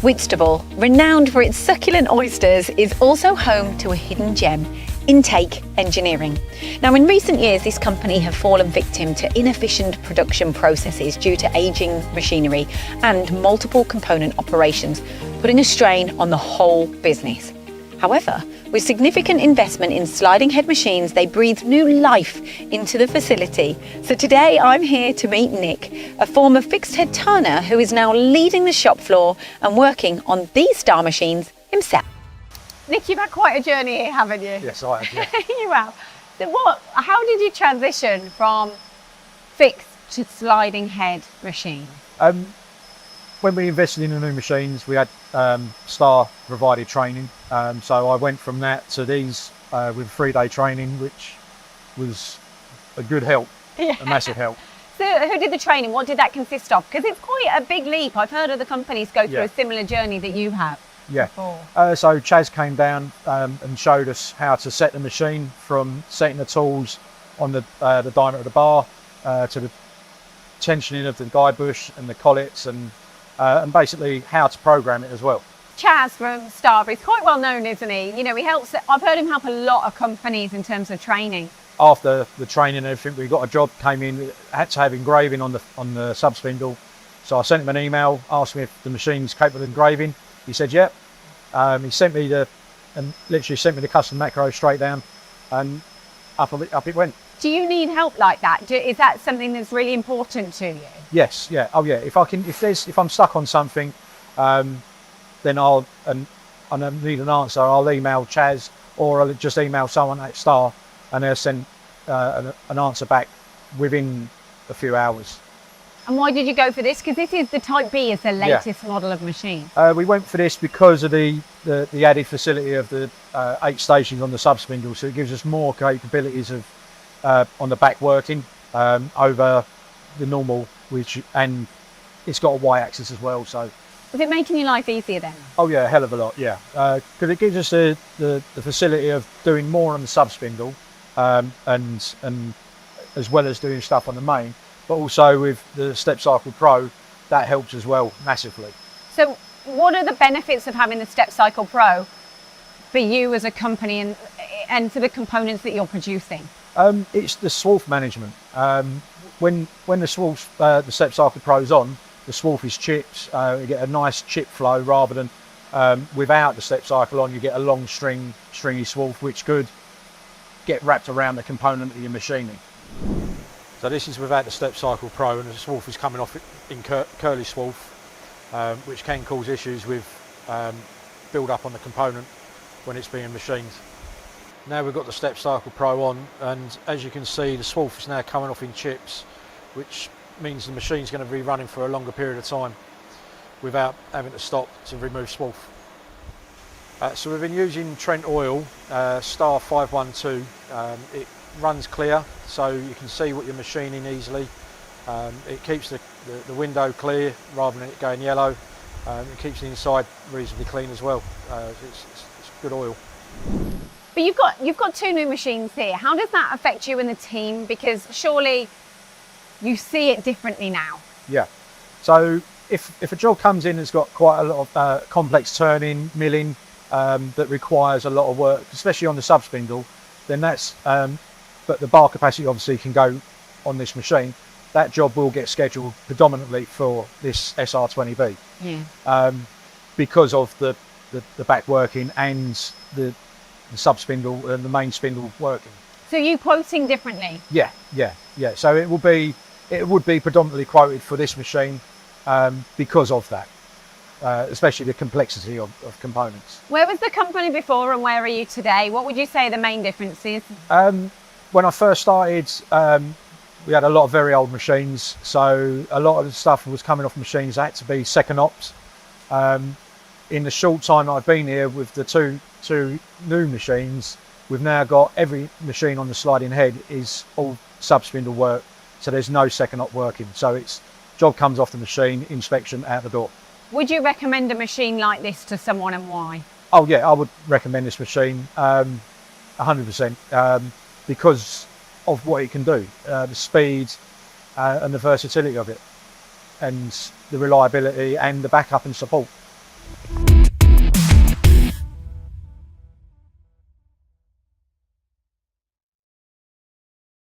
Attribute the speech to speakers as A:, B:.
A: Whitstable, renowned for its succulent oysters, is also home to a hidden gem, intake engineering. Now, in recent years, this company have fallen victim to inefficient production processes due to aging machinery and multiple component operations, putting a strain on the whole business. However, with significant investment in sliding head machines, they breathe new life into the facility. So today I'm here to meet Nik, a former fixed head turner who is now leading the shop floor and working on these star machines himself. Nik, you've had quite a journey here, haven't you?
B: Yes, I have, yeah.
A: You have. So how did you transition from fixed to sliding head machine?
B: When we invested in the new machines, we had Star provided training. So I went from that to these with 3-day training, which was a good help, a massive help.
A: So who did the training? What did that consist of? Because it's quite a big leap. I've heard other companies go through a similar journey that you have.
B: Yeah. So Chaz came down and showed us how to set the machine, from setting the tools on the diameter of the bar to the tensioning of the guide bush and the collets, and basically how to program it as well.
A: Chaz from Star, he's quite well known, isn't he? You know, I've heard him help a lot of companies in terms of training.
B: After the training and everything, we got a job, came in, had to have engraving on the sub spindle. So I sent him an email, asked me if the machine's capable of engraving. He said, yep. He sent me literally sent me the custom macro straight down, and up it went.
A: Do you need help like that? Is that something that's really important to you?
B: Yes, yeah, oh yeah. If I'm stuck on something, then I need an answer, I'll email Chaz, or I'll just email someone at Star, and they'll send an answer back within a few hours.
A: And why did you go for this? Because this is the Type B, is the latest model of machine.
B: We went for this because of the added facility of the 8 stations on the sub spindle, so it gives us more capabilities of on the back working over the normal, and it's got a Y-axis as well. So
A: is it making your life easier then?
B: Oh yeah, a hell of a lot, yeah. Because it gives us the facility of doing more on the sub spindle, and as well as doing stuff on the main. But also with the Step Cycle Pro, that helps as well massively. So
A: what are the benefits of having the Step Cycle Pro for you as a company and for the components that you're producing?
B: It's the swarf management. When the swarf, the Step Cycle Pro's on, the swarf is chipped. You get a nice chip flow rather than without the Step Cycle on, you get a long stringy swarf, which could get wrapped around the component that you're machining. So this is without the Step Cycle Pro, and the swarf is coming off in curly swarf, which can cause issues with build-up on the component when it's being machined. Now we've got the Step Cycle Pro on, and as you can see, the swarf is now coming off in chips, which means the machine's going to be running for a longer period of time without having to stop to remove swarf. So we've been using Trent oil, Star 512. It runs clear, so you can see what you're machining easily. It keeps the window clear rather than it going yellow. It keeps the inside reasonably clean as well. It's good oil.
A: But you've got 2 new machines here. How does that affect you and the team? Because surely you see it differently now.
B: Yeah. So if a job comes in that's got quite a lot of complex turning, milling, that requires a lot of work, especially on the sub spindle, then that's but the bar capacity obviously can go on this machine. That job will get scheduled predominantly for this SR20B.
A: Yeah.
B: Because of the back working and the sub spindle and the main spindle working.
A: So you quoting differently?
B: Yeah. So it would be predominantly quoted for this machine because of that, especially the complexity of components.
A: Where was the company before and where are you today? What would you say are the main differences?
B: When I first started, we had a lot of very old machines, so a lot of the stuff was coming off machines that had to be second ops. In the short time I've been here with the two new machines, we've now got every machine on the sliding head is all sub spindle work, so there's no second op working. So it's job comes off the machine, inspection, out the door. Would you recommend a machine like this to someone, and why? Oh yeah, I would recommend this machine 100%, because of what it can do, the speed and the versatility of it, and the reliability and the backup and support.